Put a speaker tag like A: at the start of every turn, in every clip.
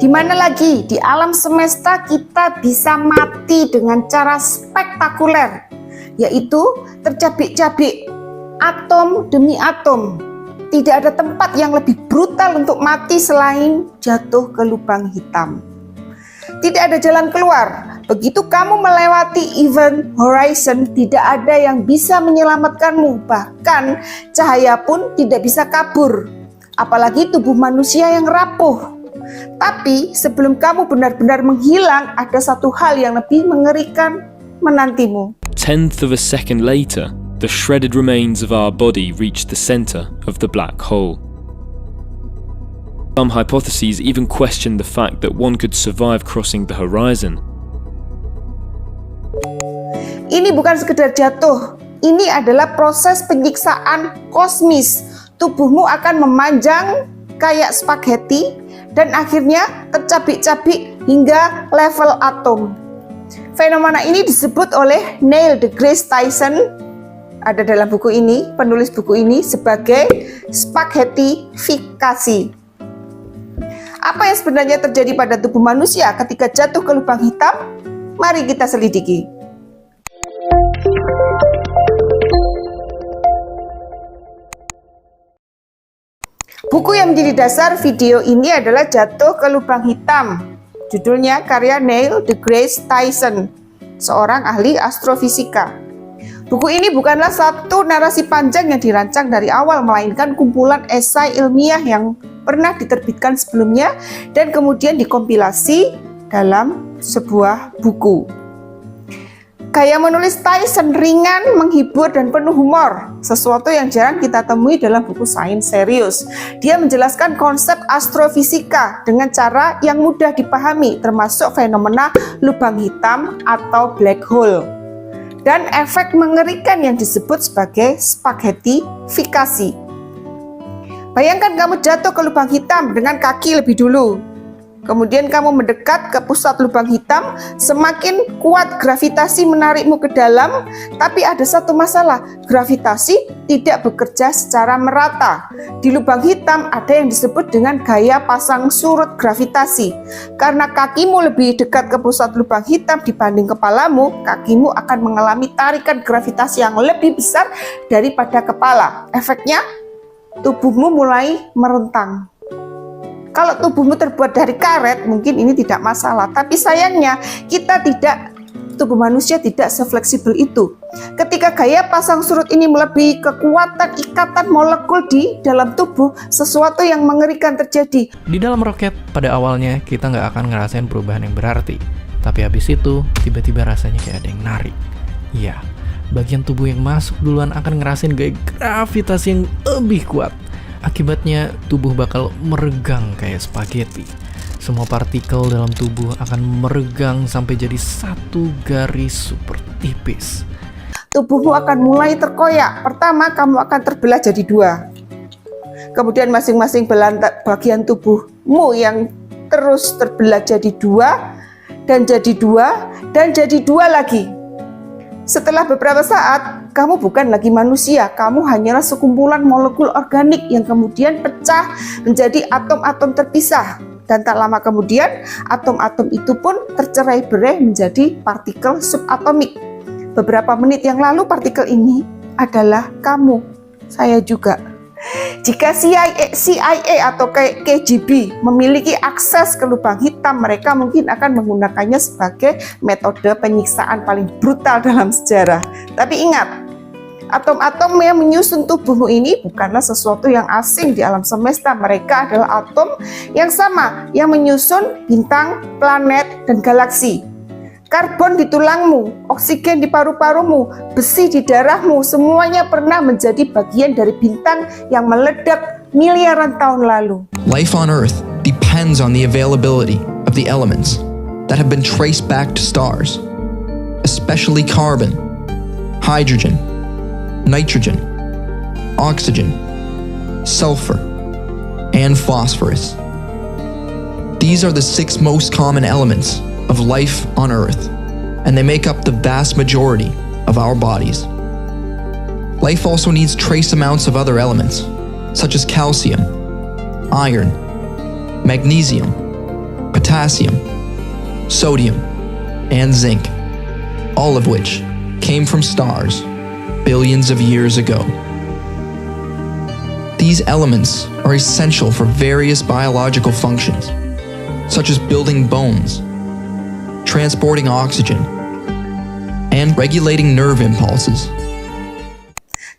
A: Di mana lagi di alam semesta kita bisa mati dengan cara spektakuler, yaitu tercabik-cabik atom demi atom. Tidak ada tempat yang lebih brutal untuk mati selain jatuh ke lubang hitam. Tidak ada jalan keluar. Begitu kamu melewati event horizon, tidak ada yang bisa menyelamatkanmu. Bahkan cahaya pun tidak bisa kabur. Apalagi tubuh manusia yang rapuh. Tapi sebelum kamu benar-benar menghilang, ada satu hal yang lebih mengerikan menantimu.
B: Tenth of a second later, the shredded remains of our body reached the center of the black hole. Some hypotheses even question the fact that one could survive crossing the horizon.
A: Ini bukan sekedar jatuh, ini adalah proses penyiksaan kosmis. Tubuhmu akan memanjang kayak spaghetti dan akhirnya tercabik-cabik hingga level atom. Fenomena ini disebut oleh Neil deGrasse Tyson, ada dalam buku ini, penulis buku ini, sebagai spaghettifikasi. Apa yang sebenarnya terjadi pada tubuh manusia ketika jatuh ke lubang hitam? Mari kita selidiki. Buku yang menjadi dasar video ini adalah Jatuh ke Lubang Hitam. Judulnya karya Neil deGrasse Tyson, seorang ahli astrofisika. Buku ini bukanlah satu narasi panjang yang dirancang dari awal, melainkan kumpulan esai ilmiah yang pernah diterbitkan sebelumnya dan kemudian dikompilasi dalam sebuah buku. Gaya menulis Tyson ringan, menghibur, dan penuh humor, sesuatu yang jarang kita temui dalam buku sains serius. Dia menjelaskan konsep astrofisika dengan cara yang mudah dipahami, termasuk fenomena lubang hitam atau black hole, dan efek mengerikan yang disebut sebagai spaghettifikasi. Bayangkan kamu jatuh ke lubang hitam dengan kaki lebih dulu. Kemudian kamu mendekat ke pusat lubang hitam, semakin kuat gravitasi menarikmu ke dalam, tapi ada satu masalah, gravitasi tidak bekerja secara merata. Di lubang hitam ada yang disebut dengan gaya pasang surut gravitasi. Karena kakimu lebih dekat ke pusat lubang hitam dibanding kepalamu, kakimu akan mengalami tarikan gravitasi yang lebih besar daripada kepala. Efeknya, tubuhmu mulai merentang. Kalau tubuhmu terbuat dari karet, mungkin ini tidak masalah. Tapi sayangnya, tubuh manusia tidak sefleksibel itu. Ketika gaya pasang surut ini melebihi kekuatan ikatan molekul di dalam tubuh, sesuatu yang mengerikan terjadi.
C: Di dalam roket, pada awalnya kita nggak akan ngerasain perubahan yang berarti. Tapi habis itu, tiba-tiba rasanya kayak ada yang narik. Iya, bagian tubuh yang masuk duluan akan ngerasain gaya gravitasi yang lebih kuat. Akibatnya tubuh bakal meregang kayak spaghetti. Semua partikel dalam tubuh akan meregang sampai jadi satu garis super tipis.
A: Tubuhmu akan mulai terkoyak. Pertama, kamu akan terbelah jadi dua. Kemudian masing-masing bagian tubuhmu yang terus terbelah jadi dua, dan jadi dua, dan jadi dua lagi. Setelah beberapa saat, kamu bukan lagi manusia, kamu hanyalah sekumpulan molekul organik yang kemudian pecah menjadi atom-atom terpisah. Dan tak lama kemudian, atom-atom itu pun tercerai-berai menjadi partikel subatomik. Beberapa menit yang lalu, partikel ini adalah kamu, saya juga. Jika CIA atau KGB memiliki akses ke lubang hitam, mereka mungkin akan menggunakannya sebagai metode penyiksaan paling brutal dalam sejarah. Tapi ingat, atom-atom yang menyusun tubuhmu ini bukanlah sesuatu yang asing di alam semesta. Mereka adalah atom yang sama, yang menyusun bintang, planet, dan galaksi. Karbon di tulangmu, oksigen di paru-parumu, besi di darahmu, semuanya pernah menjadi bagian dari bintang yang meledak miliaran tahun lalu.
D: Life on Earth depends on the availability of the elements that have been traced back to stars, especially carbon, hydrogen, nitrogen, oxygen, sulfur, and phosphorus. These are the 6 most common elements of life on Earth, and they make up the vast majority of our bodies. Life also needs trace amounts of other elements, such as calcium, iron, magnesium, potassium, sodium, and zinc, all of which came from stars billions of years ago. These elements are essential for various biological functions, such as building bones, transporting oxygen, and regulating nerve impulses.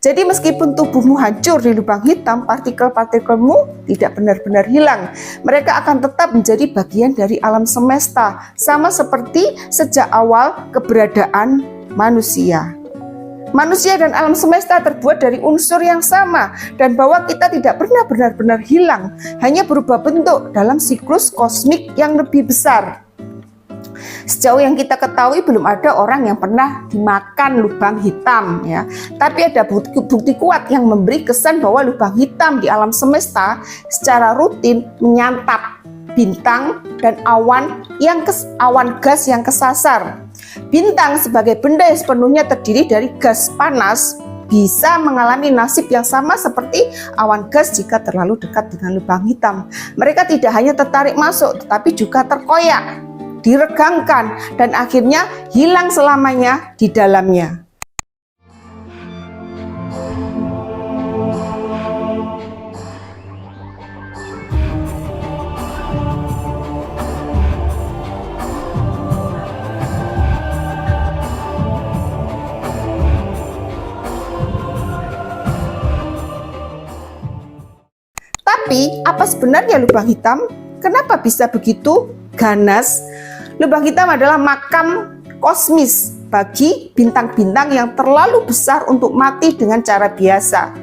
A: Jadi meskipun tubuhmu hancur di lubang hitam, partikel-partikelmu tidak benar-benar hilang. Mereka akan tetap menjadi bagian dari alam semesta, sama seperti sejak awal keberadaan manusia. Manusia dan alam semesta terbuat dari unsur yang sama, dan bahwa kita tidak pernah benar-benar hilang, hanya berubah bentuk dalam siklus kosmik yang lebih besar. Sejauh yang kita ketahui belum ada orang yang pernah dimakan lubang hitam ya. Tapi ada bukti kuat yang memberi kesan bahwa lubang hitam di alam semesta secara rutin menyantap bintang dan awan gas yang kesasar. Bintang sebagai benda yang sepenuhnya terdiri dari gas panas bisa mengalami nasib yang sama seperti awan gas jika terlalu dekat dengan lubang hitam. Mereka tidak hanya tertarik masuk tetapi juga terkoyak, diregangkan, dan akhirnya hilang selamanya di dalamnya. Tapi apa sebenarnya lubang hitam? Kenapa bisa begitu ganas? Lubang hitam adalah makam kosmis bagi bintang-bintang yang terlalu besar untuk mati dengan cara biasa.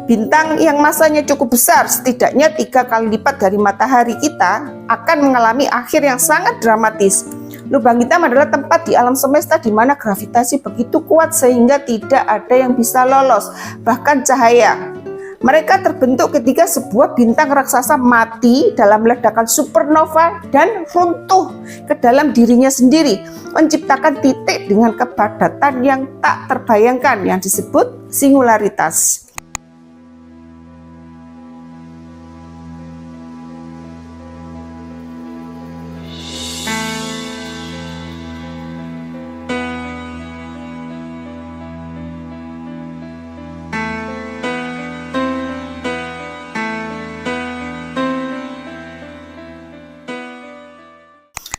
A: Bintang yang masanya cukup besar, setidaknya 3 kali lipat dari matahari kita, akan mengalami akhir yang sangat dramatis. Lubang hitam adalah tempat di alam semesta di mana gravitasi begitu kuat sehingga tidak ada yang bisa lolos, bahkan cahaya. Mereka terbentuk ketika sebuah bintang raksasa mati dalam ledakan supernova dan runtuh ke dalam dirinya sendiri, menciptakan titik dengan kepadatan yang tak terbayangkan yang disebut singularitas.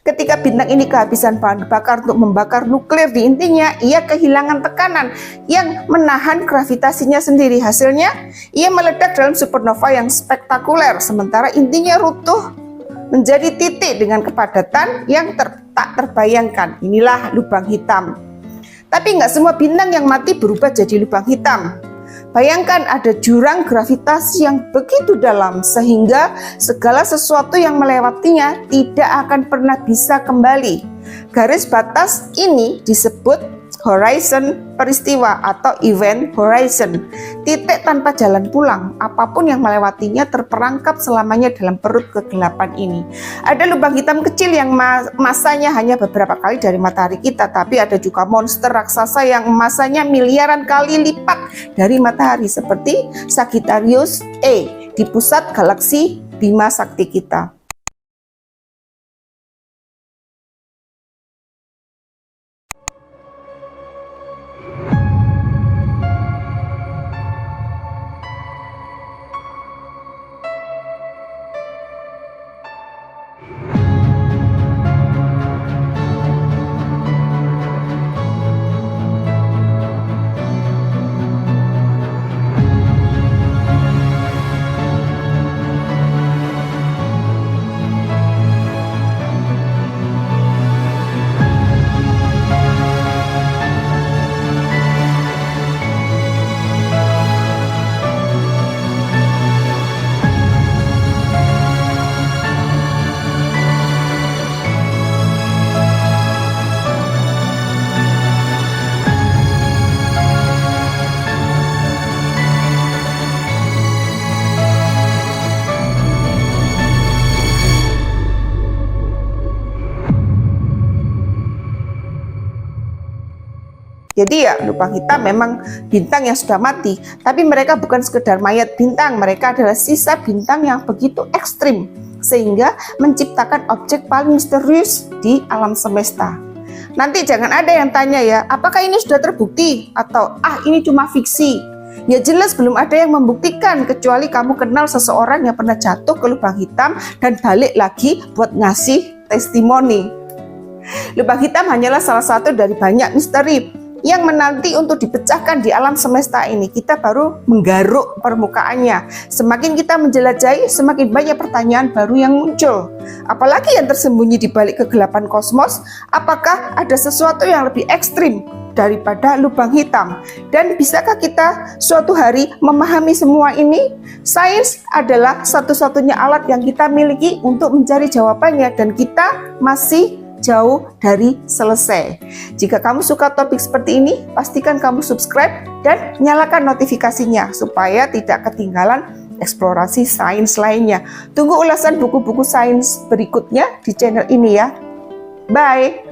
A: Ketika bintang ini kehabisan bahan bakar untuk membakar nuklir di intinya, ia kehilangan tekanan yang menahan gravitasinya sendiri. Hasilnya, ia meledak dalam supernova yang spektakuler, sementara intinya runtuh menjadi titik dengan kepadatan yang tak terbayangkan. Inilah lubang hitam. Tapi nggak semua bintang yang mati berubah jadi lubang hitam. Bayangkan ada jurang gravitasi yang begitu dalam sehingga segala sesuatu yang melewatinya tidak akan pernah bisa kembali. Garis batas ini disebut horizon peristiwa atau event horizon. Titik tanpa jalan pulang, apapun yang melewatinya terperangkap selamanya dalam perut kegelapan ini. Ada lubang hitam kecil yang masanya hanya beberapa kali dari matahari kita, tapi ada juga monster raksasa yang masanya miliaran kali lipat dari matahari seperti Sagittarius A di pusat galaksi Bima Sakti kita. Jadi ya lubang hitam memang bintang yang sudah mati, tapi mereka bukan sekedar mayat bintang, mereka adalah sisa bintang yang begitu ekstrim sehingga menciptakan objek paling misterius di alam semesta. Nanti jangan ada yang tanya ya, apakah ini sudah terbukti atau ini cuma fiksi. Ya jelas belum ada yang membuktikan kecuali kamu kenal seseorang yang pernah jatuh ke lubang hitam dan balik lagi buat ngasih testimoni. Lubang hitam hanyalah salah satu dari banyak misteri yang menanti untuk dipecahkan di alam semesta ini. Kita baru menggaruk permukaannya. Semakin kita menjelajahi, semakin banyak pertanyaan baru yang muncul. Apalagi yang tersembunyi di balik kegelapan kosmos? Apakah ada sesuatu yang lebih ekstrim daripada lubang hitam? Dan bisakah kita suatu hari memahami semua ini? Sains adalah satu-satunya alat yang kita miliki untuk mencari jawabannya, dan kita masih jauh dari selesai. Jika kamu suka topik seperti ini, pastikan kamu subscribe dan nyalakan notifikasinya supaya tidak ketinggalan eksplorasi sains lainnya. Tunggu ulasan buku-buku sains berikutnya di channel ini ya. Bye!